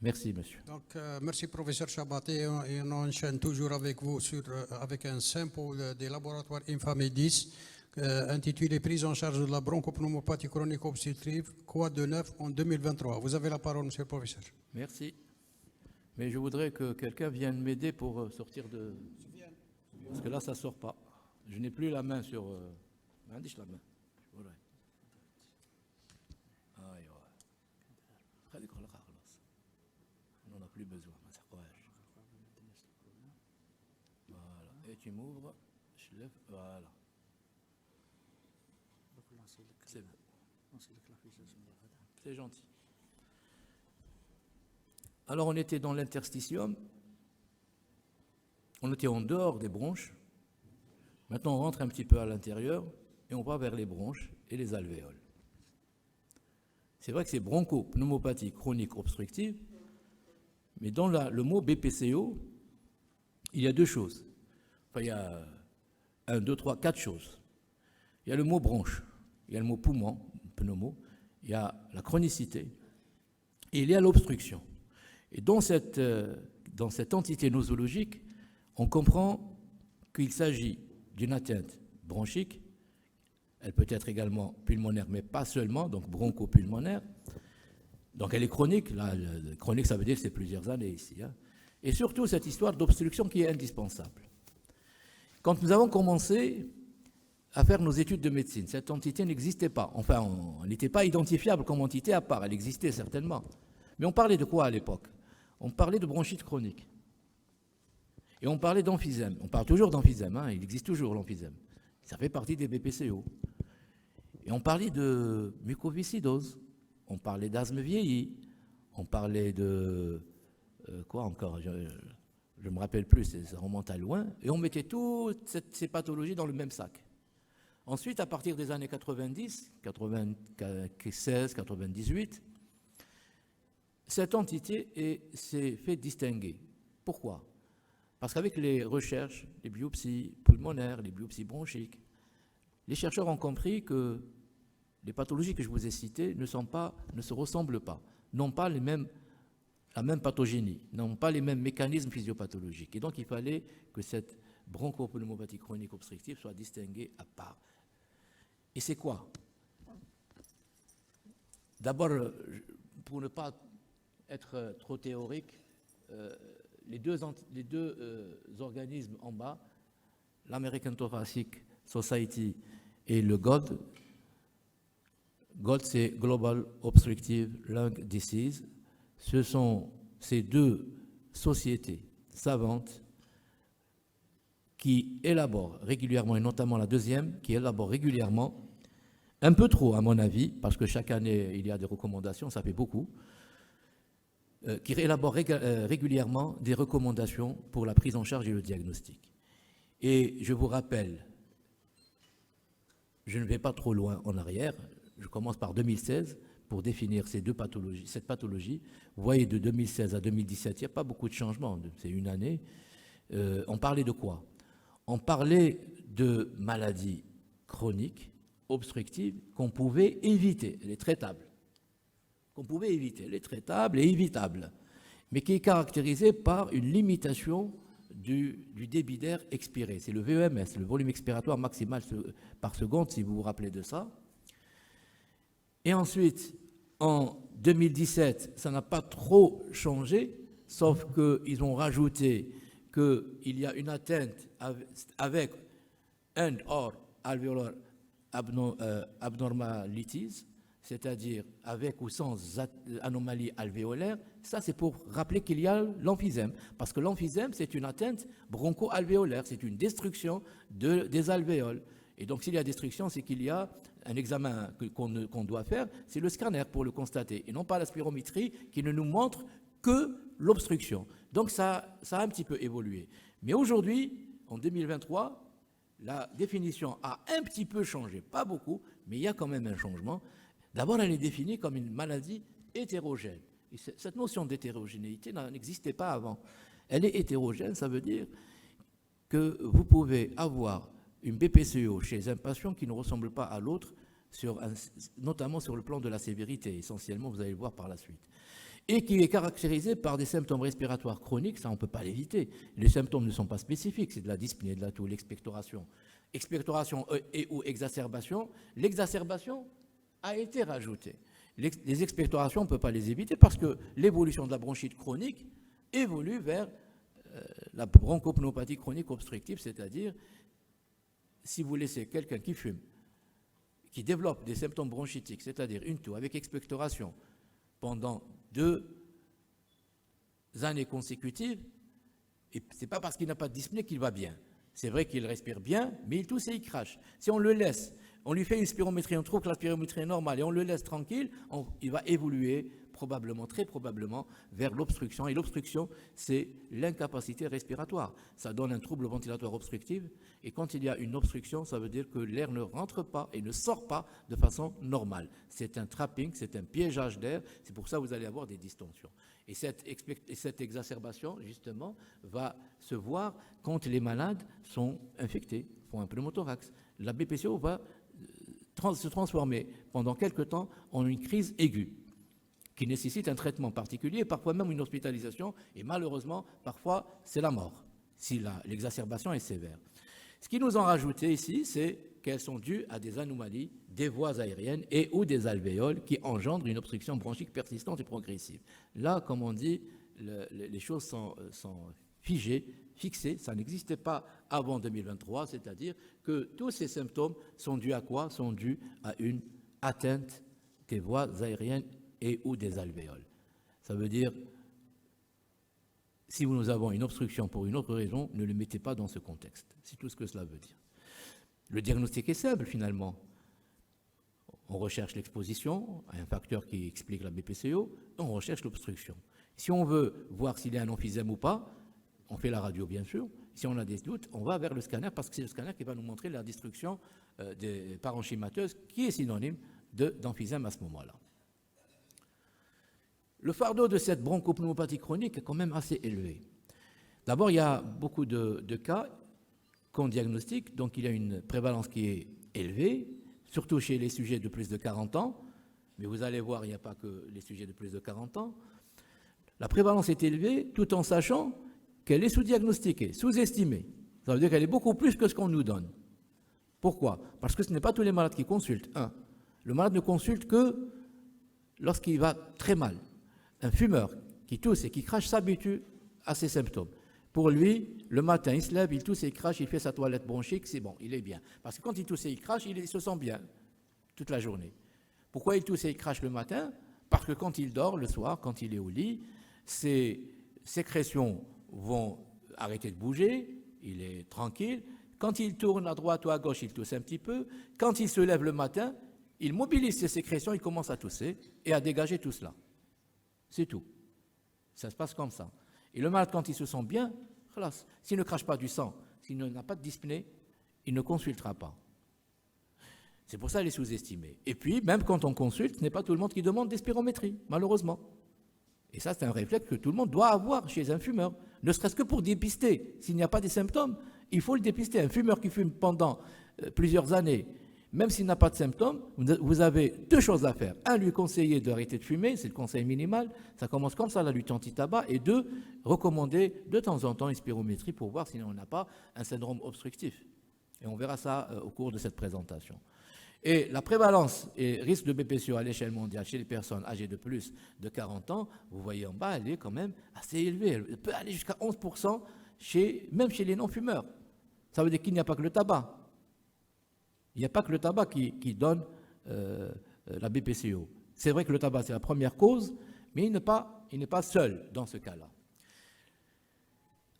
Merci, monsieur. Donc, merci professeur Chabaté, et on enchaîne toujours avec vous avec un sample des laboratoires Infamedis intitulé Prise en charge de la bronchopneumopathie chronique obstructive, quoi de neuf en 2023. Vous avez la parole, monsieur le professeur. Merci. Mais je voudrais que quelqu'un vienne m'aider pour sortir de... Parce que là, ça ne sort pas. Je n'ai plus la main sur... la main. Voilà. On n'en a plus besoin. Voilà. Et tu m'ouvres. Je lève. Voilà. C'est bon. C'est gentil. Alors, on était dans l'interstitium. On était en dehors des bronches. Maintenant, on rentre un petit peu à l'intérieur et on va vers les bronches et les alvéoles. C'est vrai que c'est bronchopneumopathie chronique obstructive, mais dans le mot BPCO, il y a deux choses. Enfin, il y a 1, 2, 3, 4 choses. Il y a le mot bronche, il y a le mot poumon, pneumo, il y a la chronicité et il y a l'obstruction. Et dans cette entité nosologique, on comprend qu'il s'agit d'une atteinte bronchique. Elle peut être également pulmonaire, mais pas seulement, donc bronchopulmonaire. Donc elle est chronique. Là, chronique, ça veut dire que c'est plusieurs années ici. Hein. Et surtout cette histoire d'obstruction qui est indispensable. Quand nous avons commencé à faire nos études de médecine, cette entité n'existait pas. Enfin, on n'était pas identifiable comme entité à part. Elle existait certainement. Mais on parlait de quoi à l'époque? On parlait de bronchite chronique. Et on parlait d'emphysème. On parle toujours d'emphysème, hein, il existe toujours l'emphysème. Ça fait partie des BPCO. Et on parlait de mucoviscidose, on parlait d'asthme vieilli, on parlait de... quoi encore? Je ne me rappelle plus, ça remonte à loin. Et on mettait toutes ces pathologies dans le même sac. Ensuite, à partir des années 90, 96, 98, cette entité s'est fait distinguer. Pourquoi? Parce qu'avec les recherches, les biopsies pulmonaires, les biopsies bronchiques, les chercheurs ont compris que les pathologies que je vous ai citées ne se ressemblent pas, n'ont pas la même pathogénie, n'ont pas les mêmes mécanismes physiopathologiques. Et donc, il fallait que cette bronchopneumopathie chronique obstructive soit distinguée à part. Et c'est quoi? D'abord, pour ne pas être trop théorique, les deux organismes en bas, l'American Thoracic Society et le GOLD. GOLD, c'est Global Obstructive Lung Disease. Ce sont ces deux sociétés savantes qui élaborent régulièrement, et notamment la deuxième, qui élabore régulièrement, un peu trop à mon avis, parce que chaque année il y a des recommandations, ça fait beaucoup, qui élabore régulièrement des recommandations pour la prise en charge et le diagnostic. Et je vous rappelle, je ne vais pas trop loin en arrière, je commence par 2016 pour définir cette pathologie. Vous voyez, de 2016 à 2017, il n'y a pas beaucoup de changements, c'est une année. On parlait de quoi? On parlait de maladies chroniques, obstructives, qu'on pouvait éviter, les traitables. Qu'on pouvait éviter, les traitables et évitables, mais qui est caractérisée par une limitation du débit d'air expiré. C'est le VEMS, le volume expiratoire maximal par seconde, si vous vous rappelez de ça. Et ensuite, en 2017, ça n'a pas trop changé, sauf qu'ils ont rajouté qu'il y a une atteinte avec and or alveolar abnormalities, c'est-à-dire avec ou sans anomalie alvéolaire. Ça, c'est pour rappeler qu'il y a l'emphysème, parce que l'emphysème, c'est une atteinte broncho-alvéolaire, c'est une destruction des alvéoles. Et donc, s'il y a destruction, c'est qu'il y a un examen qu'on doit faire, c'est le scanner pour le constater, et non pas la spirométrie qui ne nous montre que l'obstruction. Donc, ça a un petit peu évolué. Mais aujourd'hui, en 2023, la définition a un petit peu changé, pas beaucoup, mais il y a quand même un changement. D'abord, elle est définie comme une maladie hétérogène. Et cette notion d'hétérogénéité n'existait pas avant. Elle est hétérogène, ça veut dire que vous pouvez avoir une BPCO chez un patient qui ne ressemble pas à l'autre, notamment sur le plan de la sévérité, essentiellement, vous allez le voir par la suite. et qui est caractérisé par des symptômes respiratoires chroniques, ça on ne peut pas l'éviter. Les symptômes ne sont pas spécifiques, c'est de la dyspnée, de la toux, l'expectoration. Expectoration et ou exacerbation, l'exacerbation a été rajoutée. Les expectorations, on ne peut pas les éviter parce que l'évolution de la bronchite chronique évolue vers la bronchopneumopathie chronique obstructive, c'est-à-dire si vous laissez quelqu'un qui fume, qui développe des symptômes bronchitiques, c'est-à-dire une toux avec expectoration, pendant 2 années consécutives, et ce n'est pas parce qu'il n'a pas de dyspnée qu'il va bien. C'est vrai qu'il respire bien, mais il tousse et il crache. Si on le laisse, on lui fait une spirométrie, on trouve que la spirométrie est normale et on le laisse tranquille, il va évoluer probablement, très probablement, vers l'obstruction. Et l'obstruction, c'est l'incapacité respiratoire. Ça donne un trouble ventilatoire obstructif. Et quand il y a une obstruction, ça veut dire que l'air ne rentre pas et ne sort pas de façon normale. C'est un trapping, c'est un piégeage d'air. C'est pour ça que vous allez avoir des distensions. Et cette exacerbation, justement, va se voir quand les malades sont infectés, font un pneumothorax. La BPCO va se transformer pendant quelque temps en une crise aiguë qui nécessite un traitement particulier, parfois même une hospitalisation, et malheureusement, parfois, c'est la mort, si l'exacerbation est sévère. Ce qu'ils nous ont rajouté ici, c'est qu'elles sont dues à des anomalies des voies aériennes et ou des alvéoles qui engendrent une obstruction bronchique persistante et progressive. Là, comme on dit, les choses sont figées, fixées, ça n'existait pas avant 2023, c'est-à-dire que tous ces symptômes sont dus à quoi? Sont dus à une atteinte des voies aériennes et ou des alvéoles. Ça veut dire, si nous avons une obstruction pour une autre raison, ne le mettez pas dans ce contexte. C'est tout ce que cela veut dire. Le diagnostic est simple, finalement. On recherche l'exposition à un facteur qui explique la BPCO, on recherche l'obstruction. Si on veut voir s'il y a un emphysème ou pas, on fait la radio, bien sûr. Si on a des doutes, on va vers le scanner, parce que c'est le scanner qui va nous montrer la destruction des parenchymateuses, qui est synonyme d'emphysème à ce moment-là. Le fardeau de cette bronchopneumopathie chronique est quand même assez élevé. D'abord, il y a beaucoup de cas qu'on diagnostique, donc il y a une prévalence qui est élevée, surtout chez les sujets de plus de 40 ans, mais vous allez voir, il n'y a pas que les sujets de plus de 40 ans. La prévalence est élevée tout en sachant qu'elle est sous-diagnostiquée, sous-estimée. Ça veut dire qu'elle est beaucoup plus que ce qu'on nous donne. Pourquoi? Parce que ce n'est pas tous les malades qui consultent. Le malade ne consulte que lorsqu'il va très mal. Un fumeur qui tousse et qui crache s'habitue à ces symptômes. Pour lui, le matin, il se lève, il tousse et il crache, il fait sa toilette bronchique, c'est bon, il est bien. Parce que quand il tousse et il crache, il se sent bien toute la journée. Pourquoi il tousse et il crache le matin? Parce que quand il dort, le soir, quand il est au lit, ses sécrétions vont arrêter de bouger, il est tranquille. Quand il tourne à droite ou à gauche, il tousse un petit peu. Quand il se lève le matin, il mobilise ses sécrétions, il commence à tousser et à dégager tout cela. C'est tout. Ça se passe comme ça. Et le malade, quand il se sent bien, s'il ne crache pas du sang, s'il n'a pas de dyspnée, il ne consultera pas. C'est pour ça qu'il est sous-estimé. Et puis, même quand on consulte, ce n'est pas tout le monde qui demande des spirométries, malheureusement. Et ça, c'est un réflexe que tout le monde doit avoir chez un fumeur, ne serait-ce que pour dépister. S'il n'y a pas des symptômes, il faut le dépister. Un fumeur qui fume pendant plusieurs années, même s'il n'a pas de symptômes, vous avez 2 choses à faire. 1, lui conseiller d'arrêter de fumer, c'est le conseil minimal, ça commence comme ça, la lutte anti-tabac. Et 2, recommander de temps en temps une spirométrie pour voir si on n'a pas un syndrome obstructif. Et on verra ça au cours de cette présentation. Et la prévalence et risque de BPCO à l'échelle mondiale chez les personnes âgées de plus de 40 ans, vous voyez en bas, elle est quand même assez élevée. Elle peut aller jusqu'à 11%, même chez les non-fumeurs. Ça veut dire qu'il n'y a pas que le tabac. Il n'y a pas que le tabac qui donne la BPCO. C'est vrai que le tabac, c'est la première cause, mais il n'est pas seul dans ce cas-là.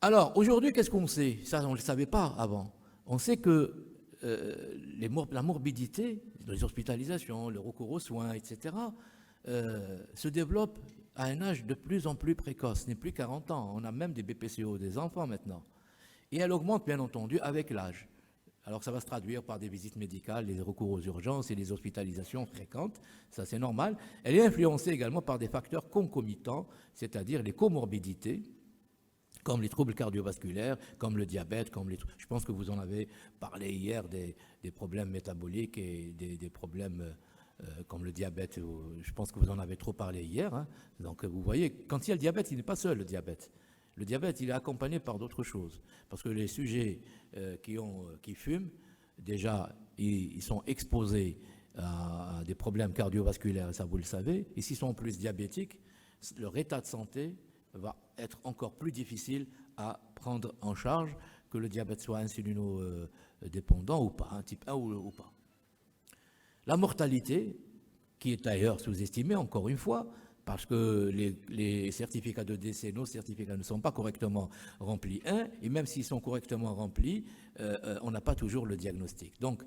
Alors, aujourd'hui, qu'est-ce qu'on sait? Ça, on ne le savait pas avant. On sait que la morbidité, les hospitalisations, le recours aux soins, etc., se développe à un âge de plus en plus précoce. Ce n'est plus 40 ans. On a même des BPCO des enfants maintenant. Et elle augmente, bien entendu, avec l'âge. Alors ça va se traduire par des visites médicales, les recours aux urgences et les hospitalisations fréquentes, ça c'est normal. Elle est influencée également par des facteurs concomitants, c'est-à-dire les comorbidités, comme les troubles cardiovasculaires, comme le diabète, je pense que vous en avez parlé hier, des problèmes métaboliques et des problèmes comme le diabète, je pense que vous en avez trop parlé hier. Hein. Donc vous voyez, quand il y a le diabète, il n'est pas seul le diabète. Le diabète, il est accompagné par d'autres choses. Parce que les sujets qui fument, déjà, ils sont exposés à des problèmes cardiovasculaires, ça vous le savez. Et s'ils sont plus diabétiques, leur état de santé va être encore plus difficile à prendre en charge, que le diabète soit insulino-dépendant ou pas, un type 1 ou pas. La mortalité, qui est d'ailleurs sous-estimée, encore une fois, parce que les certificats de décès, nos certificats ne sont pas correctement remplis. Et même s'ils sont correctement remplis, on n'a pas toujours le diagnostic. Donc,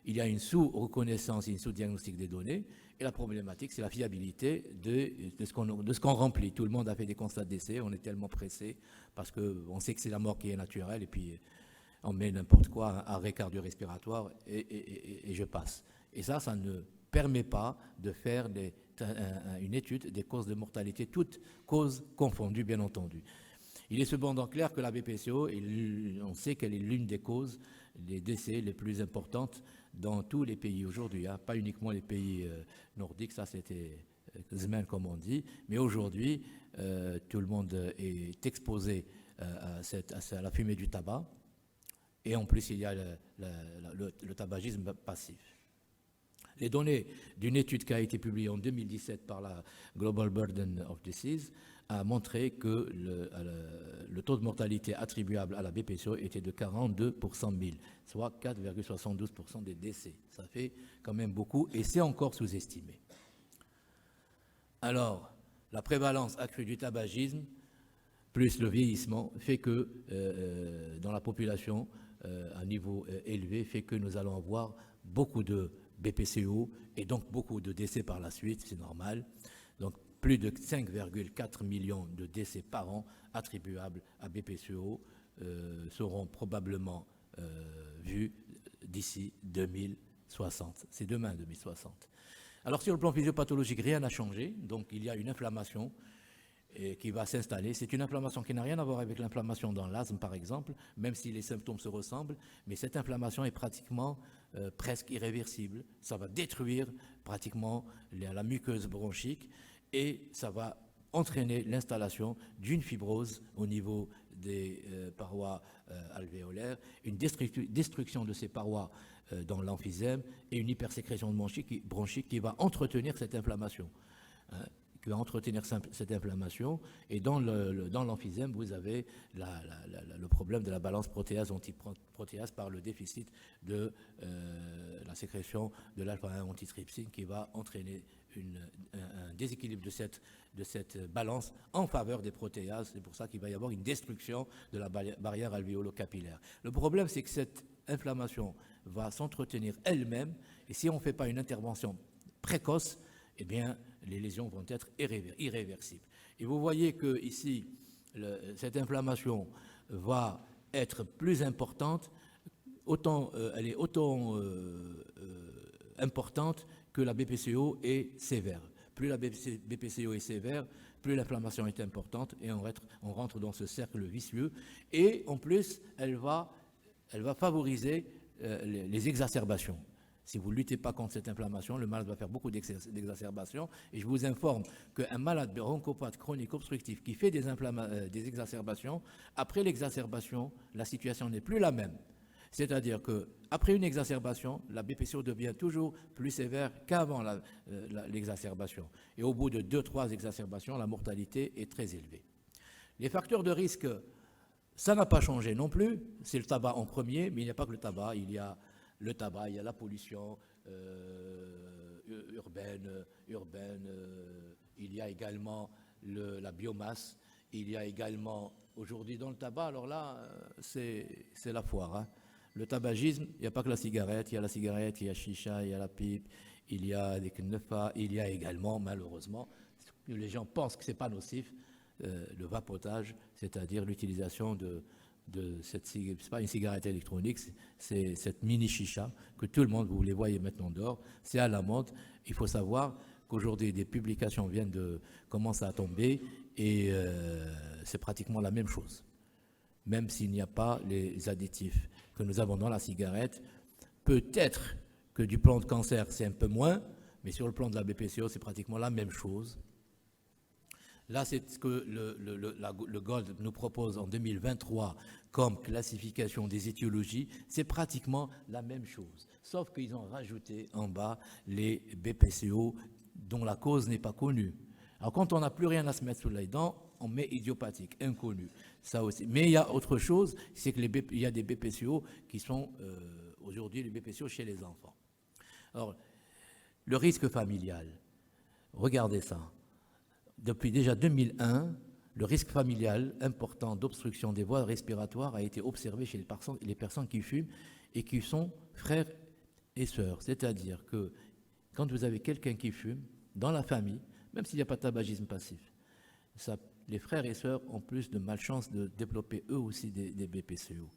il y a une sous-reconnaissance, une sous-diagnostic des données, et la problématique, c'est la fiabilité de ce qu'on remplit. Tout le monde a fait des constats de décès, on est tellement pressé, parce qu'on sait que c'est la mort qui est naturelle, et puis on met n'importe quoi, un arrêt cardio-respiratoire, et je passe. Et ça ne permet pas de faire une étude des causes de mortalité, toutes causes confondues, bien entendu. Il est cependant clair que la BPCO, on sait qu'elle est l'une des causes des décès les plus importantes dans tous les pays aujourd'hui, hein, pas uniquement les pays nordiques, ça c'était Zmen comme on dit, mais aujourd'hui, tout le monde est exposé à la fumée du tabac, et en plus il y a le tabagisme passif. Les données d'une étude qui a été publiée en 2017 par la Global Burden of Disease a montré que le taux de mortalité attribuable à la BPCO était de 42 pour 100 000, soit 4,72% des décès. Ça fait quand même beaucoup et c'est encore sous-estimé. Alors, la prévalence accrue du tabagisme plus le vieillissement fait que dans la population, à un niveau élevé, fait que nous allons avoir beaucoup de BPCO et donc beaucoup de décès par la suite, c'est normal. Donc plus de 5,4 millions de décès par an attribuables à BPCO seront probablement vus d'ici 2060. C'est demain 2060. Alors sur le plan physiopathologique, rien n'a changé. Donc il y a une inflammation qui va s'installer. C'est une inflammation qui n'a rien à voir avec l'inflammation dans l'asthme, par exemple, même si les symptômes se ressemblent, mais cette inflammation est pratiquement presque irréversible. Ça va détruire pratiquement la muqueuse bronchique et ça va entraîner l'installation d'une fibrose au niveau des parois alvéolaires, une destruction de ces parois dans l'emphysème et une hypersécrétion bronchique qui va entretenir cette inflammation. Qui va entretenir cette inflammation. Et dans l'emphysème, vous avez le problème de la balance protéase-antiprotéase par le déficit de la sécrétion de l'alpha-1 antitrypsine qui va entraîner un déséquilibre de cette balance en faveur des protéases. C'est pour ça qu'il va y avoir une destruction de la barrière alvéolo-capillaire. Le problème, c'est que cette inflammation va s'entretenir elle-même et si on ne fait pas une intervention précoce, eh bien, les lésions vont être irréversibles. Et vous voyez que ici, cette inflammation va être plus importante, elle est autant importante que la BPCO est sévère. Plus la BPCO est sévère, plus l'inflammation est importante et on rentre dans ce cercle vicieux. Et en plus, elle va favoriser les exacerbations. Si vous ne luttez pas contre cette inflammation, le malade va faire beaucoup d'exacerbations. Et je vous informe qu'un malade bronchopathe chronique obstructif qui fait des exacerbations, après l'exacerbation, la situation n'est plus la même. C'est-à-dire qu'après une exacerbation, la BPCO devient toujours plus sévère qu'avant l'exacerbation. Et au bout de 2-3 exacerbations, la mortalité est très élevée. Les facteurs de risque, ça n'a pas changé non plus. C'est le tabac en premier, mais il n'y a pas que le tabac. Il y a le tabac, il y a la pollution urbaine, il y a également la biomasse, il y a également, aujourd'hui dans le tabac, alors là, c'est la foire. Hein. Le tabagisme, il n'y a pas que la cigarette, il y a la cigarette, il y a chicha, il y a la pipe, il y a des knefas, il y a également, malheureusement, les gens pensent que ce n'est pas nocif, le vapotage, c'est-à-dire l'utilisation c'est pas une cigarette électronique, c'est cette mini chicha que tout le monde, vous les voyez maintenant dehors, c'est à la mode. Il faut savoir qu'aujourd'hui des publications commencent à tomber et c'est pratiquement la même chose. Même s'il n'y a pas les additifs que nous avons dans la cigarette, peut-être que du plan de cancer c'est un peu moins, Mais sur le plan de la BPCO, c'est pratiquement la même chose. Là, c'est ce que le GOLD nous propose en 2023 comme classification des étiologies. C'est pratiquement la même chose, sauf qu'ils ont rajouté en bas les BPCO dont la cause n'est pas connue. Alors, quand on n'a plus rien à se mettre sous les dents, on met idiopathique, inconnu, ça aussi. Mais il y a autre chose, c'est qu'il y a des BPCO qui sont aujourd'hui les BPCO chez les enfants. Alors, le risque familial, regardez ça. Depuis déjà 2001, le risque familial important d'obstruction des voies respiratoires a été observé chez les personnes qui fument et qui sont frères et sœurs. C'est-à-dire que quand vous avez quelqu'un qui fume dans la famille, même s'il n'y a pas de tabagisme passif, les frères et sœurs ont plus de malchance de développer eux aussi des BPCO.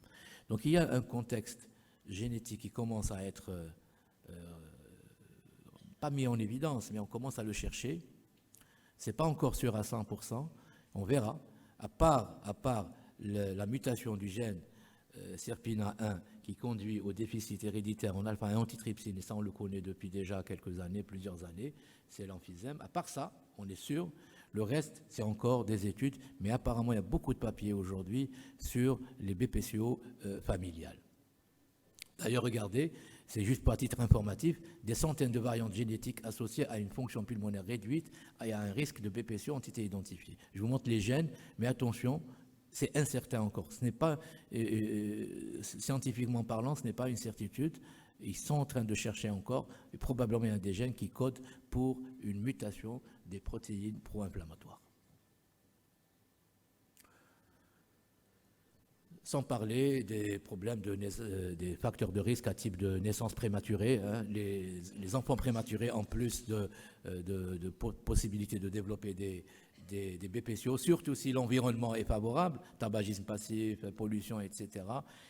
Donc il y a un contexte génétique qui commence à être pas mis en évidence, mais on commence à le chercher. Ce n'est pas encore sûr à 100%, on verra. À part la mutation du gène SERPINA1 qui conduit au déficit héréditaire en alpha et antitrypsine, et ça on le connaît depuis déjà quelques années, plusieurs années, c'est l'emphysème. À part ça, on est sûr. Le reste, c'est encore des études, mais apparemment, il y a beaucoup de papiers aujourd'hui sur les BPCO familiales. D'ailleurs, regardez, c'est juste pour titre informatif, des centaines de variantes génétiques associées à une fonction pulmonaire réduite et à un risque de BPCO ont été identifiés. Je vous montre les gènes, mais attention, c'est incertain encore. Ce n'est pas, scientifiquement parlant, ce n'est pas une certitude. Ils sont en train de chercher encore, et probablement il y a des gènes qui codent pour une mutation des protéines pro-inflammatoires. Sans parler des problèmes des facteurs de risque à type de naissance prématurée. Hein. Les enfants prématurés, en plus de possibilités de développer des BPCO, surtout si l'environnement est favorable, tabagisme passif, pollution, etc.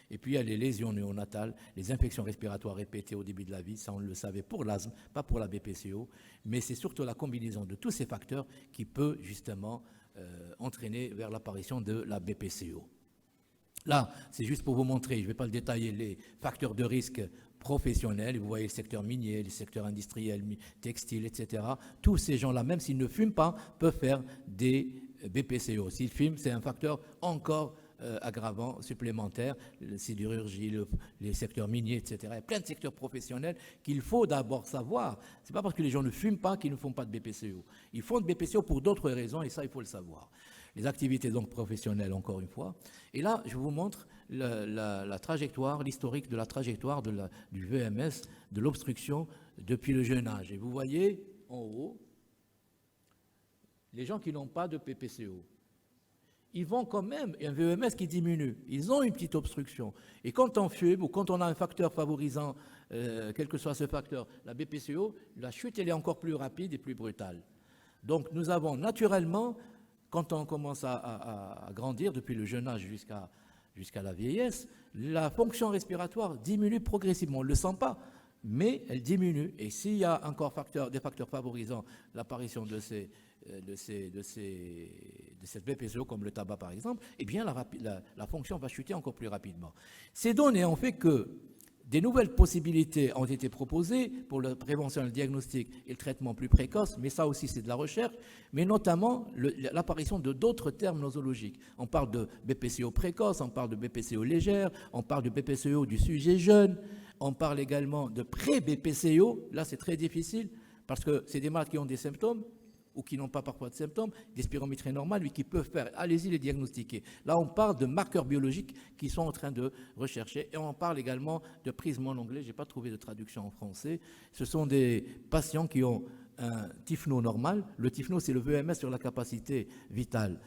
Et puis il y a les lésions néonatales, les infections respiratoires répétées au début de la vie, ça on le savait pour l'asthme, pas pour la BPCO, mais c'est surtout la combinaison de tous ces facteurs qui peut justement entraîner vers l'apparition de la BPCO. Là, c'est juste pour vous montrer, je ne vais pas le détailler, les facteurs de risque professionnels. Vous voyez le secteur minier, le secteur industriel, textile, etc. Tous ces gens-là, même s'ils ne fument pas, peuvent faire des BPCO. S'ils fument, c'est un facteur encore aggravant supplémentaire. La sidérurgie, les secteurs miniers, etc. Il y a plein de secteurs professionnels qu'il faut d'abord savoir. Ce n'est pas parce que les gens ne fument pas qu'ils ne font pas de BPCO. Ils font de BPCO pour d'autres raisons et ça, il faut le savoir. Les activités donc professionnelles, encore une fois. Et là, je vous montre la trajectoire, l'historique de la trajectoire du VMS, de l'obstruction depuis le jeune âge. Et vous voyez en haut, les gens qui n'ont pas de BPCO. Ils vont quand même, un VMS qui diminue. Ils ont une petite obstruction. Et quand on fume ou quand on a un facteur favorisant, quel que soit ce facteur, la BPCO, la chute, elle est encore plus rapide et plus brutale. Donc nous avons naturellement, quand on commence à grandir, depuis le jeune âge jusqu'à la vieillesse, la fonction respiratoire diminue progressivement. On ne le sent pas, mais elle diminue. Et s'il y a encore des facteurs favorisant l'apparition de cette BPCO, comme le tabac par exemple, eh bien la fonction va chuter encore plus rapidement. Ces données ont fait que des nouvelles possibilités ont été proposées pour la prévention, le diagnostic et le traitement plus précoce, mais ça aussi c'est de la recherche, mais notamment l'apparition de d'autres termes nosologiques. On parle de BPCO précoce, on parle de BPCO légère, on parle de BPCO du sujet jeune, on parle également de pré-BPCO. Là c'est très difficile parce que c'est des malades qui ont des symptômes ou qui n'ont pas parfois de symptômes, des spirométries normales, mais qui peuvent faire, allez-y les diagnostiquer. Là, on parle de marqueurs biologiques qui sont en train de rechercher, et on parle également de prisme en anglais, je n'ai pas trouvé de traduction en français. Ce sont des patients qui ont un TIFNO normal. Le TIFNO, c'est le VMS sur la capacité vitale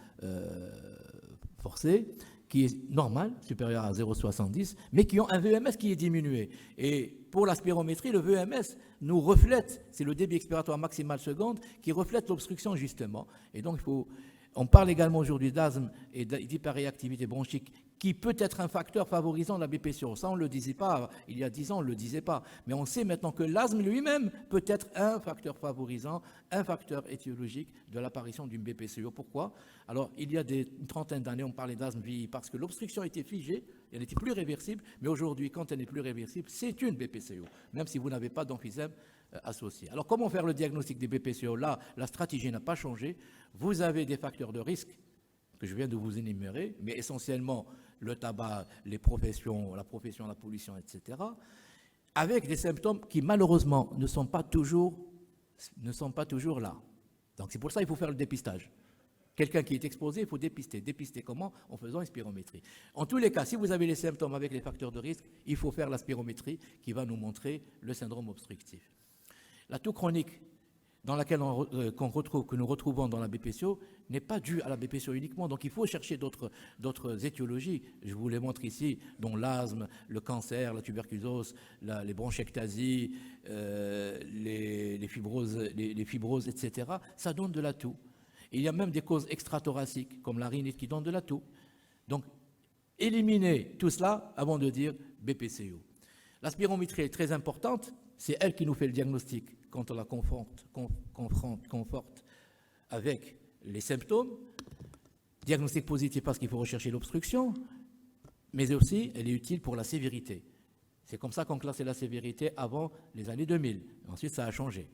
forcée, qui est normal, supérieur à 0,70, mais qui ont un VMS qui est diminué. Et pour la spirométrie, le VMS nous reflète, c'est le débit expiratoire maximal seconde qui reflète l'obstruction justement. Et donc on parle également aujourd'hui d'asthme et d'hyperréactivité bronchique qui peut être un facteur favorisant la BPCO. Ça, on ne le disait pas, il y a 10 ans, on ne le disait pas. Mais on sait maintenant que l'asthme lui-même peut être un facteur favorisant, un facteur étiologique de l'apparition d'une BPCO. Pourquoi? Alors, il y a une trentaine d'années, on parlait d'asthme vieilli parce que l'obstruction était figée, elle n'était plus réversible, mais aujourd'hui, quand elle n'est plus réversible, c'est une BPCO, même si vous n'avez pas d'emphysème associé. Alors, comment faire le diagnostic des BPCO? Là, la stratégie n'a pas changé. Vous avez des facteurs de risque que je viens de vous énumérer, mais essentiellement le tabac, la profession, la pollution, etc., avec des symptômes qui malheureusement ne sont pas toujours là. Donc c'est pour ça qu'il faut faire le dépistage. Quelqu'un qui est exposé, il faut dépister. Dépister comment? En faisant une spirométrie. En tous les cas, si vous avez les symptômes avec les facteurs de risque, il faut faire la spirométrie qui va nous montrer le syndrome obstructif. La toux chronique dans laquelle que nous retrouvons dans la BPCO n'est pas due à la BPCO uniquement. Donc il faut chercher d'autres étiologies. Je vous les montre ici, dont l'asthme, le cancer, la tuberculose, les bronchiectasies, les fibroses, etc. Ça donne de la toux. Il y a même des causes extrathoraciques, comme la rhinite, qui donnent de la toux. Donc éliminer tout cela avant de dire BPCO. La spirométrie est très importante. C'est elle qui nous fait le diagnostic quand on la conforte avec les symptômes. Diagnostic positif parce qu'il faut rechercher l'obstruction, mais aussi elle est utile pour la sévérité. C'est comme ça qu'on classait la sévérité avant les années 2000. Ensuite, ça a changé.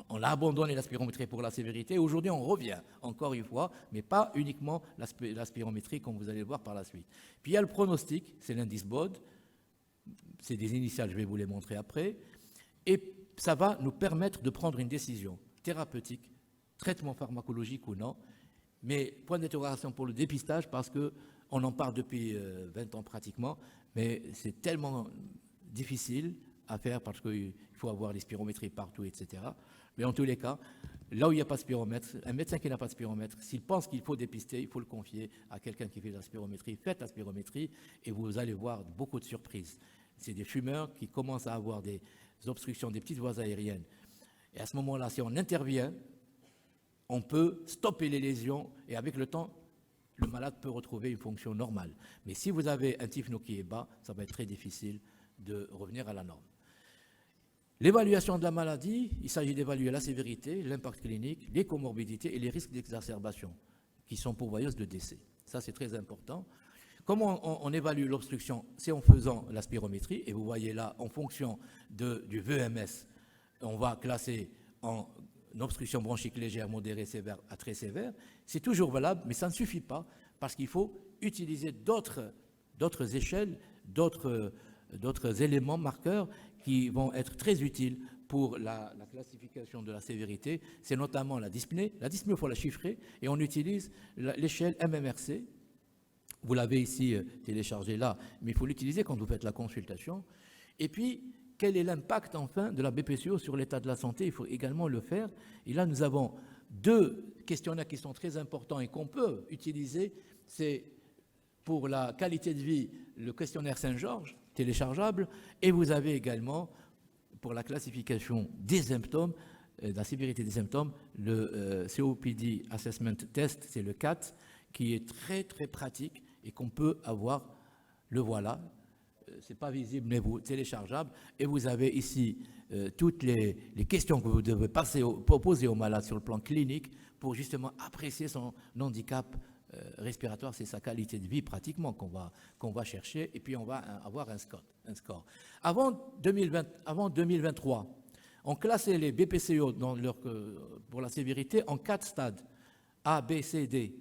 On a abandonné la spirométrie pour la sévérité. Aujourd'hui, on revient encore une fois, mais pas uniquement la spirométrie, comme vous allez le voir par la suite. Puis il y a le pronostic, c'est l'indice BOD. C'est des initiales, je vais vous les montrer après. Et ça va nous permettre de prendre une décision thérapeutique, traitement pharmacologique ou non, mais point d'interrogation pour le dépistage parce qu'on en parle depuis 20 ans pratiquement, mais c'est tellement difficile à faire parce qu'il faut avoir les spirométries partout, etc. Mais en tous les cas, là où il n'y a pas de spiromètre, un médecin qui n'a pas de spiromètre, s'il pense qu'il faut dépister, il faut le confier à quelqu'un qui fait la spirométrie. Faites la spirométrie et vous allez voir beaucoup de surprises. C'est des fumeurs qui commencent à avoir des obstructions des petites voies aériennes. Et à ce moment-là, si on intervient, on peut stopper les lésions et avec le temps, le malade peut retrouver une fonction normale. Mais si vous avez un tympano qui est bas, ça va être très difficile de revenir à la norme. L'évaluation de la maladie, il s'agit d'évaluer la sévérité, l'impact clinique, les comorbidités et les risques d'exacerbation qui sont pourvoyeuses de décès. Ça, c'est très important. Comment on évalue l'obstruction? C'est en faisant la spirométrie. Et vous voyez là, en fonction du VMS, on va classer en obstruction bronchique légère, modérée, sévère à très sévère. C'est toujours valable, mais ça ne suffit pas parce qu'il faut utiliser d'autres échelles, d'autres éléments marqueurs qui vont être très utiles pour la classification de la sévérité. C'est notamment la dyspnée. La dyspnée, il faut la chiffrer et on utilise l'échelle MMRC. Vous l'avez ici téléchargé là, mais il faut l'utiliser quand vous faites la consultation. Et puis, quel est l'impact enfin de la BPCO sur l'état de la santé? Il faut également le faire. Et là, nous avons deux questionnaires qui sont très importants et qu'on peut utiliser. C'est pour la qualité de vie, le questionnaire Saint-Georges, téléchargeable, et vous avez également, pour la classification des symptômes, la sévérité des symptômes, le COPD Assessment Test, c'est le CAT, qui est très très pratique et qu'on peut avoir, le voilà, c'est pas visible mais vous téléchargeable, et vous avez ici toutes les questions que vous devez poser au malade sur le plan clinique pour justement apprécier son handicap respiratoire, c'est sa qualité de vie pratiquement qu'on va chercher, et puis on va avoir un score. Avant 2023, on classait les BPCO pour la sévérité en 4 stades, A, B, C, D.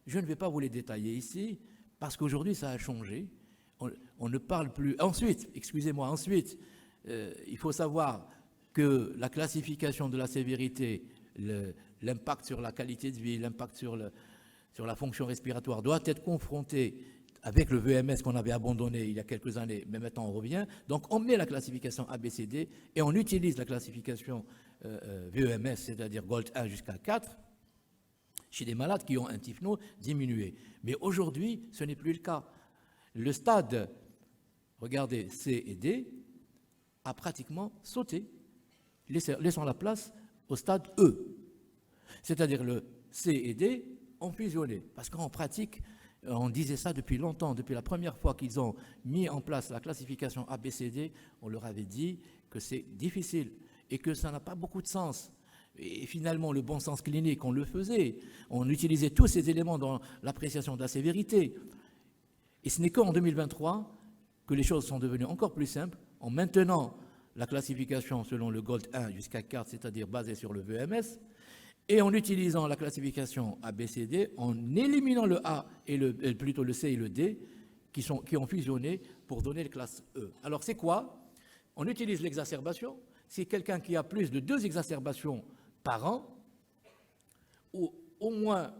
Je ne vais pas vous les détailler ici, parce qu'aujourd'hui ça a changé. On ne parle plus. Ensuite, il faut savoir que la classification de la sévérité, l'impact sur la qualité de vie, l'impact sur la fonction respiratoire doit être confronté avec le VMS qu'on avait abandonné il y a quelques années, mais maintenant on revient. Donc on met la classification ABCD et on utilise la classification VEMS, c'est-à-dire GOLD 1 jusqu'à 4, chez des malades qui ont un tympano diminué. Mais aujourd'hui, ce n'est plus le cas. Le stade, regardez, C et D, a pratiquement sauté, laissant la place au stade E. C'est-à-dire le C et D ont fusionné. Parce qu'en pratique, On disait ça depuis longtemps, depuis la première fois qu'ils ont mis en place la classification ABCD, on leur avait dit que c'est difficile et que ça n'a pas beaucoup de sens. Et finalement, le bon sens clinique, on le faisait. On utilisait tous ces éléments dans l'appréciation de la sévérité. Et ce n'est qu'en 2023 que les choses sont devenues encore plus simples, en maintenant la classification selon le GOLD 1 jusqu'à 4, c'est-à-dire basée sur le VMS, et en utilisant la classification ABCD, en éliminant le A et plutôt le C et le D, qui ont fusionné pour donner les classes E. Alors c'est quoi? On utilise l'exacerbation. C'est quelqu'un qui a plus de 2 exacerbations par an, ou au moins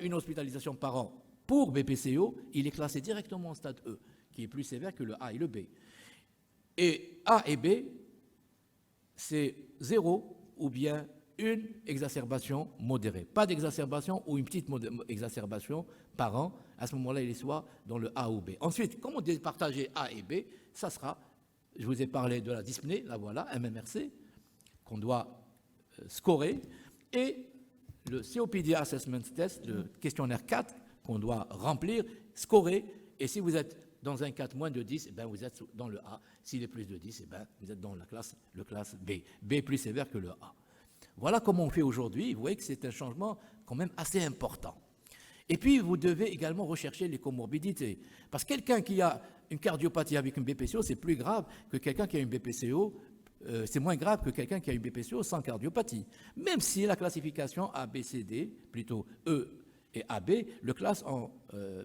une hospitalisation par an pour BPCO, il est classé directement en stade E, qui est plus sévère que le A et le B. Et A et B, c'est 0 ou bien une exacerbation modérée. Pas d'exacerbation ou une petite exacerbation par an. À ce moment-là, il est soit dans le A ou B. Ensuite, comment départager A et B? Ça sera, je vous ai parlé de la dyspnée, la voilà, MMRC, qu'on doit scorer, et le COPD Assessment Test, le questionnaire 4, qu'on doit remplir, scorer, et si vous êtes dans un 4 moins de 10, eh ben vous êtes dans le A. S'il est plus de 10, eh ben vous êtes dans le classe B. B est plus sévère que le A. Voilà comment on fait aujourd'hui. Vous voyez que c'est un changement quand même assez important. Et puis, vous devez également rechercher les comorbidités. Parce que quelqu'un qui a une cardiopathie avec une BPCO, c'est plus grave que quelqu'un qui a une BPCO. C'est moins grave que quelqu'un qui a une BPCO sans cardiopathie. Même si la classification ABCD, plutôt E et AB, le classe en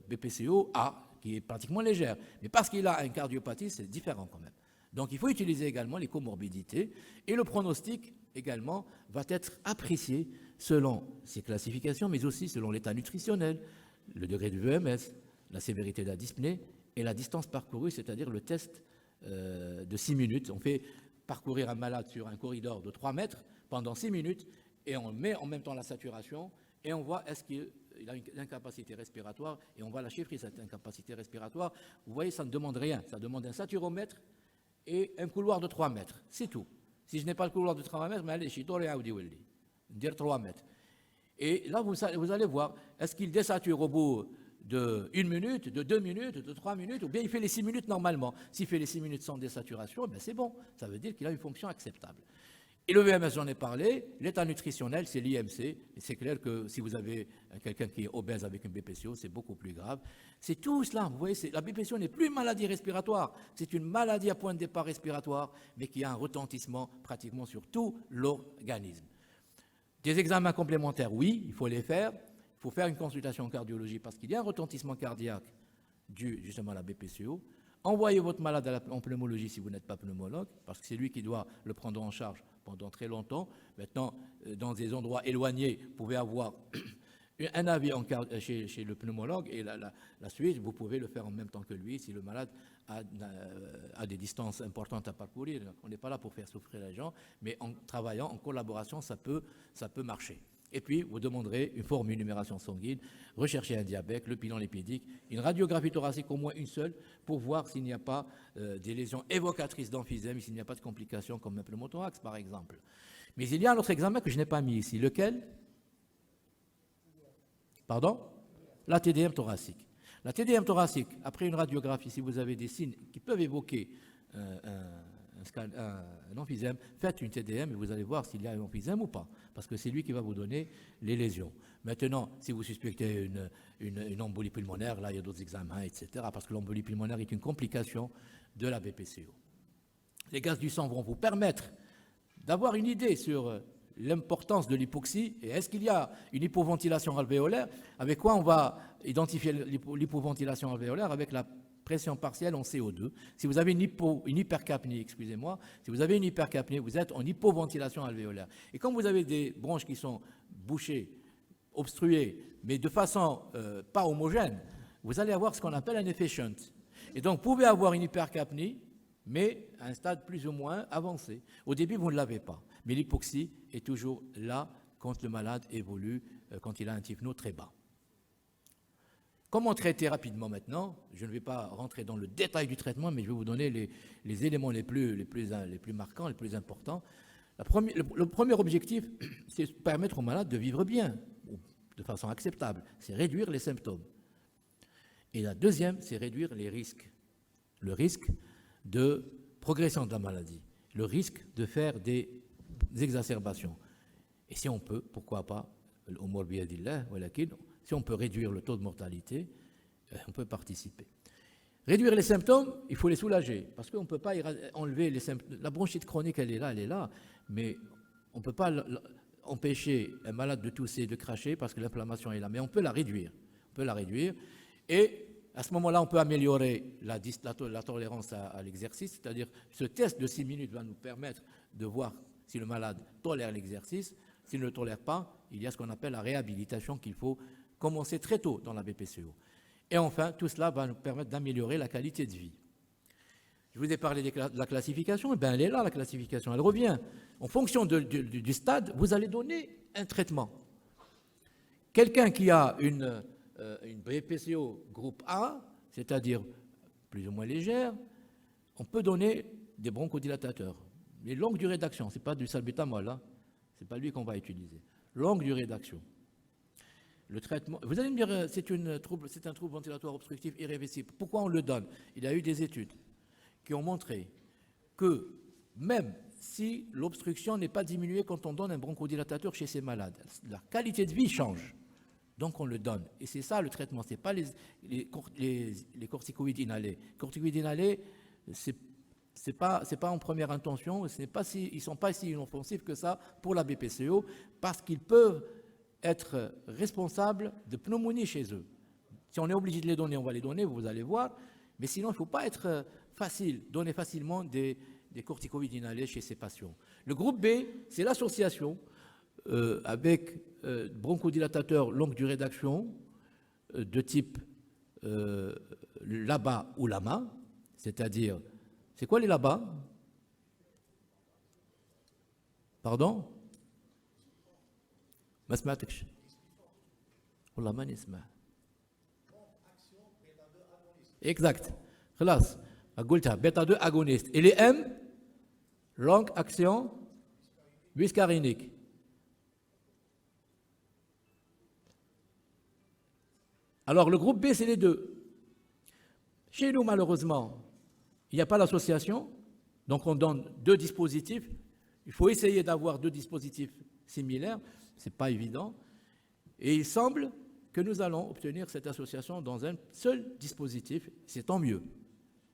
BPCO A, qui est pratiquement légère. Mais parce qu'il a une cardiopathie, c'est différent quand même. Donc, il faut utiliser également les comorbidités. Et le pronostic, également, va être apprécié selon ces classifications, mais aussi selon l'état nutritionnel, le degré du VMS, la sévérité de la dyspnée et la distance parcourue, c'est-à-dire le test de 6 minutes. On fait parcourir un malade sur un corridor de 3 mètres pendant 6 minutes et on met en même temps la saturation et on voit est-ce qu'il a une incapacité respiratoire et on va la chiffrer, cette incapacité respiratoire. Vous voyez, ça ne demande rien. Ça demande un saturomètre et un couloir de 3 mètres. C'est tout. Si je n'ai pas le couloir de 3 mètres, je suis dire 3 mètres. Et là, vous allez voir, est-ce qu'il désature au bout de 1 minute, de 2 minutes, de 3 minutes, ou bien il fait les 6 minutes normalement. S'il fait les 6 minutes sans désaturation, ben c'est bon. Ça veut dire qu'il a une fonction acceptable. Et le VMS, j'en ai parlé. L'état nutritionnel, c'est l'IMC. Et c'est clair que si vous avez quelqu'un qui est obèse avec une BPCO, c'est beaucoup plus grave. C'est tout cela. Vous voyez, la BPCO n'est plus une maladie respiratoire. C'est une maladie à point de départ respiratoire, mais qui a un retentissement pratiquement sur tout l'organisme. Des examens complémentaires, oui, il faut les faire. Il faut faire une consultation en cardiologie parce qu'il y a un retentissement cardiaque dû justement à la BPCO. Envoyez votre malade en pneumologie si vous n'êtes pas pneumologue, parce que c'est lui qui doit le prendre en charge pendant très longtemps. Maintenant, dans des endroits éloignés, vous pouvez avoir un avis chez le pneumologue et la suite, vous pouvez le faire en même temps que lui si le malade a des distances importantes à parcourir. On n'est pas là pour faire souffrir les gens, mais en travaillant, en collaboration, ça peut marcher. Et puis, vous demanderez une forme numération sanguine, rechercher un diabète, le bilan lipidique, une radiographie thoracique, au moins une seule, pour voir s'il n'y a pas des lésions évocatrices d'emphysème, s'il n'y a pas de complications comme un pneumothorax, par exemple. Mais il y a un autre examen que je n'ai pas mis ici. Lequel? Pardon? La TDM thoracique. La TDM thoracique, après une radiographie, si vous avez des signes qui peuvent évoquer un emphysème, faites une TDM et vous allez voir s'il y a un emphysème ou pas, parce que c'est lui qui va vous donner les lésions. Maintenant, si vous suspectez une embolie pulmonaire, là il y a d'autres examens, etc., parce que l'embolie pulmonaire est une complication de la BPCO. Les gaz du sang vont vous permettre d'avoir une idée sur l'importance de l'hypoxie et est-ce qu'il y a une hypoventilation alvéolaire, avec quoi on va identifier l'hypoventilation alvéolaire, avec la pression partielle en CO2. Si vous avez une hypercapnie, excusez-moi, si vous avez une hypercapnie, vous êtes en hypoventilation alvéolaire. Et quand vous avez des bronches qui sont bouchées, obstruées, mais de façon pas homogène, vous allez avoir ce qu'on appelle un effet shunt. Et donc, vous pouvez avoir une hypercapnie, mais à un stade plus ou moins avancé. Au début, vous ne l'avez pas. Mais l'hypoxie est toujours là quand le malade évolue, quand il a un type-no très bas. Comment traiter rapidement maintenant? Je ne vais pas rentrer dans le détail du traitement, mais je vais vous donner les éléments les plus marquants, les plus importants. Le premier objectif, c'est permettre au malade de vivre bien, de façon acceptable. C'est réduire les symptômes. Et la deuxième, c'est réduire les risques. Le risque de progression de la maladie, le risque de faire des exacerbations. Et si on peut, pourquoi pas, si on peut réduire le taux de mortalité, on peut participer. Réduire les symptômes, il faut les soulager, parce qu'on ne peut pas enlever les symptômes. La bronchite chronique, elle est là, mais on ne peut pas empêcher un malade de tousser, de cracher, parce que l'inflammation est là, mais on peut la réduire. Et à ce moment-là, on peut améliorer la tolérance à l'exercice, c'est-à-dire ce test de 6 minutes va nous permettre de voir si le malade tolère l'exercice. S'il ne le tolère pas, il y a ce qu'on appelle la réhabilitation qu'il faut commencer très tôt dans la BPCO. Et enfin, tout cela va nous permettre d'améliorer la qualité de vie. Je vous ai parlé de la classification, elle est là, la classification, elle revient. En fonction du stade, vous allez donner un traitement. Quelqu'un qui a une BPCO groupe A, c'est-à-dire plus ou moins légère, on peut donner des bronchodilatateurs. Mais longue durée d'action, ce n'est pas du salbutamol, hein. Ce n'est pas lui qu'on va utiliser. Longue durée d'action. Le traitement, vous allez me dire, c'est un trouble ventilatoire obstructif irréversible. Pourquoi on le donne? Il y a eu des études qui ont montré que même si l'obstruction n'est pas diminuée quand on donne un bronchodilatateur chez ces malades, la qualité de vie change. Donc on le donne. Et c'est ça le traitement, ce n'est pas les corticoïdes inhalés. Les corticoïdes inhalés, c'est pas en première intention, ils ne sont pas si inoffensifs que ça pour la BPCO, parce qu'ils peuvent être responsables de pneumonie chez eux. Si on est obligé de les donner, on va les donner, vous allez voir, mais sinon il ne faut pas être donner facilement des corticoïdes inhalés chez ces patients. Le groupe B, c'est l'association avec bronchodilatateurs longue durée d'action de type LABA ou LAMA, c'est-à-dire, c'est quoi les LABA? Pardon? ما سمعتكش والله ماني اسمع exact خلاص قلتها بيتا 2 agoniste et les M longue action muscarinique. Alors le groupe B c'est les deux. Chez nous malheureusement il n'y a pas l'association, donc on donne deux dispositifs. Il faut essayer d'avoir deux dispositifs similaires. Ce n'est pas évident. Et il semble que nous allons obtenir cette association dans un seul dispositif. C'est tant mieux.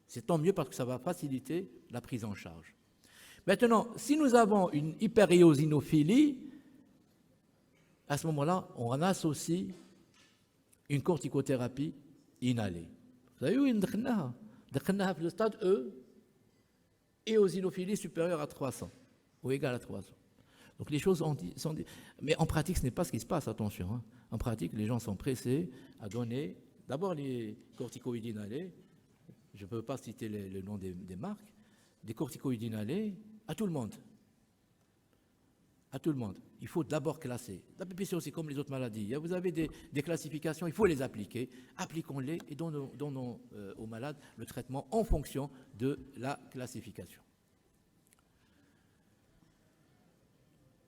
C'est tant mieux parce que ça va faciliter la prise en charge. Maintenant, si nous avons une hyperéosinophilie, à ce moment-là, on en associe une corticothérapie inhalée. Vous savez où on a le stade E, éosinophilie supérieure à 300, ou égale à 300. Donc les choses sont dites. Mais en pratique, ce n'est pas ce qui se passe, attention. Hein. En pratique, les gens sont pressés à donner d'abord les corticoïdes inhalés, je ne peux pas citer le nom des marques, des corticoïdes inhalés à tout le monde. À tout le monde. Il faut d'abord classer. La BPCO, c'est comme les autres maladies. Vous avez des classifications, il faut les appliquer. Appliquons-les et donnons aux malades le traitement en fonction de la classification.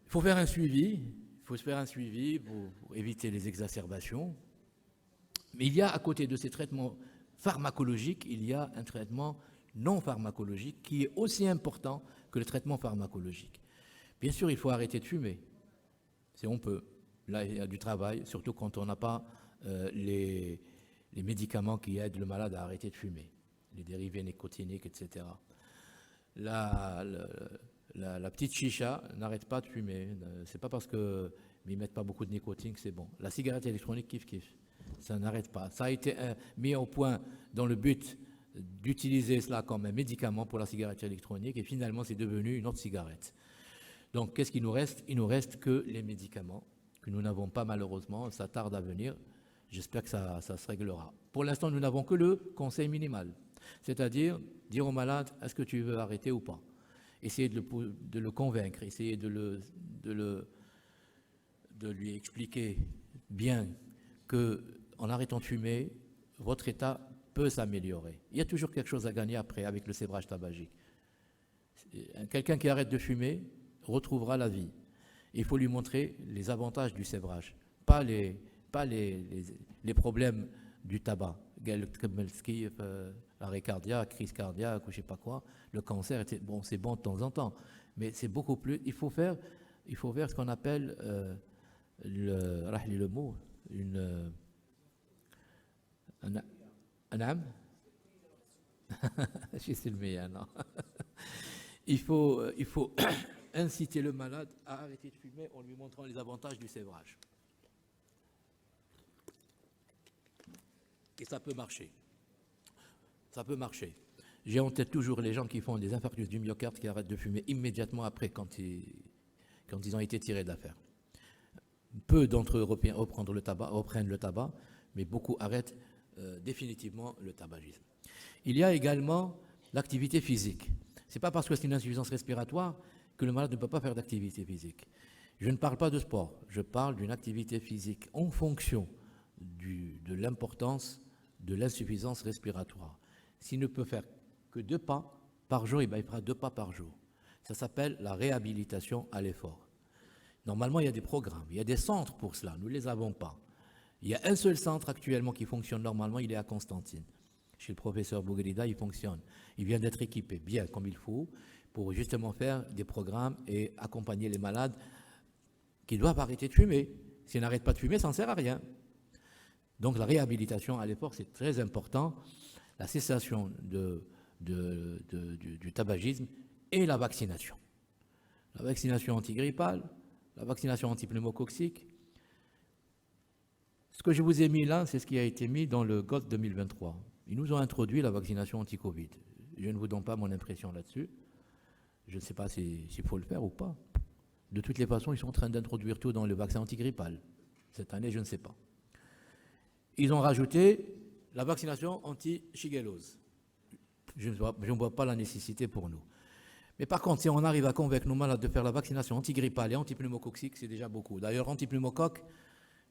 Il faut faire un suivi, pour éviter les exacerbations. Mais il y a, à côté de ces traitements pharmacologiques, il y a un traitement non pharmacologique qui est aussi important que le traitement pharmacologique. Bien sûr, il faut arrêter de fumer, si on peut. Là, il y a du travail, surtout quand on n'a pas les médicaments qui aident le malade à arrêter de fumer, les dérivés nicotiniques, etc. La petite chicha n'arrête pas de fumer. C'est pas parce qu'ils ne mettent pas beaucoup de nicotine que c'est bon. La cigarette électronique, kiff. Ça n'arrête pas. Ça a été mis au point dans le but d'utiliser cela comme un médicament pour la cigarette électronique et finalement c'est devenu une autre cigarette. Donc qu'est-ce qu'il nous reste? Il nous reste que les médicaments que nous n'avons pas malheureusement. Ça tarde à venir. J'espère que ça se réglera. Pour l'instant, nous n'avons que le conseil minimal. C'est-à-dire dire au malade, est-ce que tu veux arrêter ou pas? Essayer de le convaincre, essayer de lui expliquer bien qu'en arrêtant de fumer, votre état peut s'améliorer. Il y a toujours quelque chose à gagner après avec le sévrage tabagique. Quelqu'un qui arrête de fumer retrouvera la vie. Il faut lui montrer les avantages du sévrage, pas les problèmes du tabac. arrêt cardiaque, crise cardiaque ou je sais pas quoi, le cancer, bon, c'est bon de temps en temps, mais c'est beaucoup plus. Il faut faire ce qu'on appelle le mot, un âme. Je suis le meilleur, non. Il faut inciter le malade à arrêter de fumer en lui montrant les avantages du sévrage. Et ça peut marcher. Ça peut marcher. J'ai en tête toujours les gens qui font des infarctus du myocarde qui arrêtent de fumer immédiatement après quand ils ont été tirés de l'affaire. Peu d'entre eux reprennent le tabac, mais beaucoup arrêtent définitivement le tabagisme. Il y a également l'activité physique. Ce n'est pas parce que c'est une insuffisance respiratoire que le malade ne peut pas faire d'activité physique. Je ne parle pas de sport, je parle d'une activité physique en fonction de l'importance de l'insuffisance respiratoire. S'il ne peut faire que 2 pas par jour, il fera 2 pas par jour. Ça s'appelle la réhabilitation à l'effort. Normalement, il y a des programmes, il y a des centres pour cela, nous ne les avons pas. Il y a un seul centre actuellement qui fonctionne normalement, il est à Constantine. Chez le professeur Bougrida, il fonctionne. Il vient d'être équipé bien comme il faut pour justement faire des programmes et accompagner les malades qui doivent arrêter de fumer. S'ils n'arrêtent pas de fumer, ça ne sert à rien. Donc la réhabilitation à l'effort, c'est très important. La cessation du tabagisme et la vaccination. La vaccination antigrippale, la vaccination antipneumococcique. Ce que je vous ai mis là, c'est ce qui a été mis dans le GOT 2023. Ils nous ont introduit la vaccination anti-Covid. Je ne vous donne pas mon impression là-dessus. Je ne sais pas s'il faut le faire ou pas. De toutes les façons, ils sont en train d'introduire tout dans le vaccin antigrippal. Cette année, je ne sais pas. Ils ont rajouté la vaccination anti-shigellose. Je ne vois pas la nécessité pour nous. Mais par contre, si on arrive à convaincre nos malades de faire la vaccination antigrippale et antipneumococcique, c'est déjà beaucoup. D'ailleurs, antipneumocoque,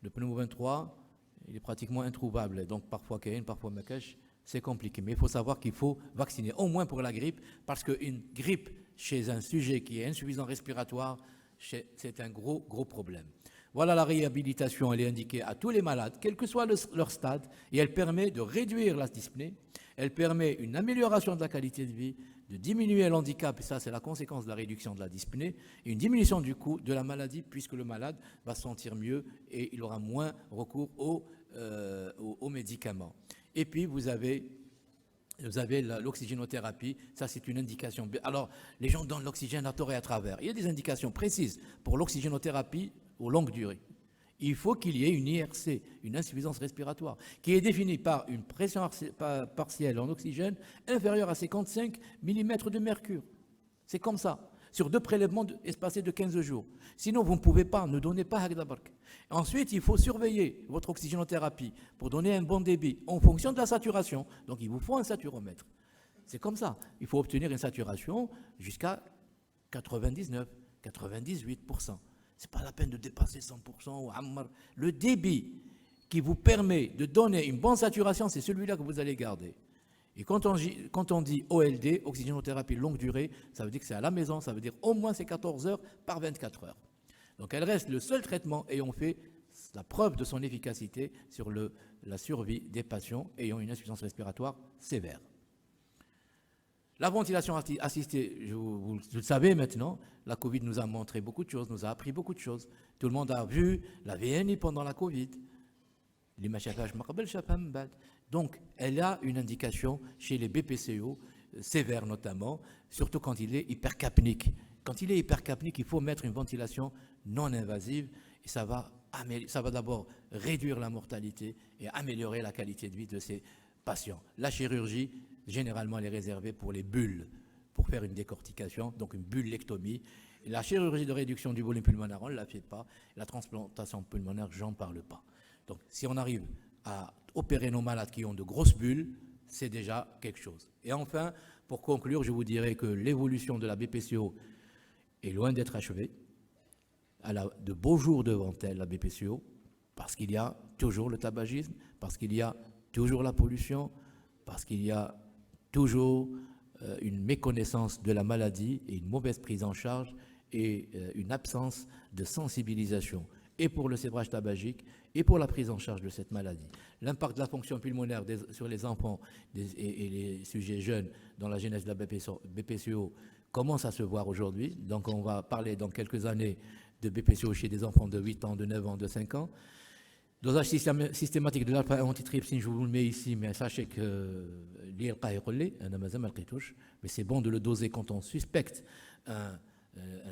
le pneumo 23, il est pratiquement introuvable. Donc parfois Kain, parfois Makash, c'est compliqué. Mais il faut savoir qu'il faut vacciner, au moins pour la grippe, parce qu'une grippe chez un sujet qui est insuffisant respiratoire, c'est un gros problème. Voilà, la réhabilitation, elle est indiquée à tous les malades, quel que soit leur stade, et elle permet de réduire la dyspnée, elle permet une amélioration de la qualité de vie, de diminuer l'handicap, et ça c'est la conséquence de la réduction de la dyspnée, et une diminution du coût de la maladie, puisque le malade va se sentir mieux et il aura moins recours aux médicaments. Et puis vous avez l'oxygénothérapie, ça c'est une indication. Alors, les gens donnent l'oxygène à tort et à travers. Il y a des indications précises pour l'oxygénothérapie aux longues durées. Il faut qu'il y ait une IRC, une insuffisance respiratoire, qui est définie par une pression partielle en oxygène inférieure à 55 mm de mercure. C'est comme ça, sur 2 prélèvements espacés de 15 jours. Sinon, vous ne pouvez pas, ne donnez pas Hagdabark. Ensuite, il faut surveiller votre oxygénothérapie pour donner un bon débit en fonction de la saturation. Donc, il vous faut un saturomètre. C'est comme ça. Il faut obtenir une saturation jusqu'à 99, 98%. Ce n'est pas la peine de dépasser 100% ou Ammar. Le débit qui vous permet de donner une bonne saturation, c'est celui-là que vous allez garder. Et quand on dit OLD, oxygénothérapie longue durée, ça veut dire que c'est à la maison, ça veut dire au moins c'est 14 heures par 24 heures. Donc elle reste le seul traitement ayant fait la preuve de son efficacité sur la survie des patients ayant une insuffisance respiratoire sévère. La ventilation assistée, vous le savez maintenant, la Covid nous a montré beaucoup de choses, nous a appris beaucoup de choses. Tout le monde a vu la VNI pendant la Covid. Donc, elle a une indication chez les BPCO, sévères notamment, surtout quand il est hypercapnique. Quand il est hypercapnique, il faut mettre une ventilation non invasive et ça va d'abord réduire la mortalité et améliorer la qualité de vie de ces patients. La chirurgie, généralement, elle est réservée pour les bulles, pour faire une décortication, donc une bullectomie. Et la chirurgie de réduction du volume pulmonaire, on ne la fait pas. La transplantation pulmonaire, j'en parle pas. Donc, si on arrive à opérer nos malades qui ont de grosses bulles, c'est déjà quelque chose. Et enfin, pour conclure, je vous dirais que l'évolution de la BPCO est loin d'être achevée. Elle a de beaux jours devant elle, la BPCO, parce qu'il y a toujours le tabagisme, parce qu'il y a toujours la pollution, parce qu'il y a toujours une méconnaissance de la maladie et une mauvaise prise en charge et une absence de sensibilisation. et pour le sévrage tabagique et pour la prise en charge de cette maladie. L'impact de la fonction pulmonaire sur les enfants et les sujets jeunes dans la genèse de la BPCO commence à se voir aujourd'hui. Donc on va parler dans quelques années de BPCO chez des enfants de 8 ans, de 9 ans, de 5 ans. Dosage systématique de l'alpha-antitrypsine, je vous le mets ici, mais sachez que mais c'est bon de le doser quand on suspecte un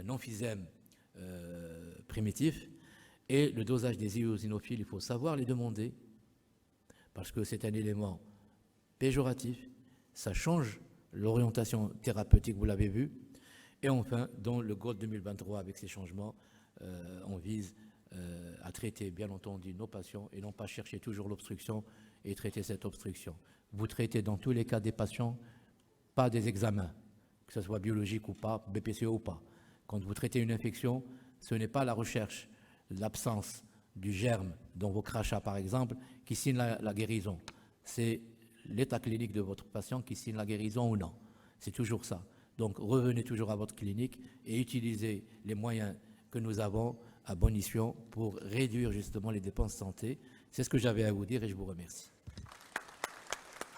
emphysème primitif. Et le dosage des eosinophiles, il faut savoir les demander, parce que c'est un élément péjoratif, ça change l'orientation thérapeutique, vous l'avez vu. Et enfin, dans le GOLD 2023, avec ces changements, on vise à traiter, bien entendu, nos patients et non pas chercher toujours l'obstruction et traiter cette obstruction. Vous traitez dans tous les cas des patients, pas des examens, que ce soit biologique ou pas, BPCO ou pas. Quand vous traitez une infection, ce n'est pas la recherche, l'absence du germe dans vos crachats, par exemple, qui signe la guérison. C'est l'état clinique de votre patient qui signe la guérison ou non. C'est toujours ça. Donc, revenez toujours à votre clinique et utilisez les moyens que nous avons à bon escient pour réduire justement les dépenses santé. C'est ce que j'avais à vous dire et je vous remercie.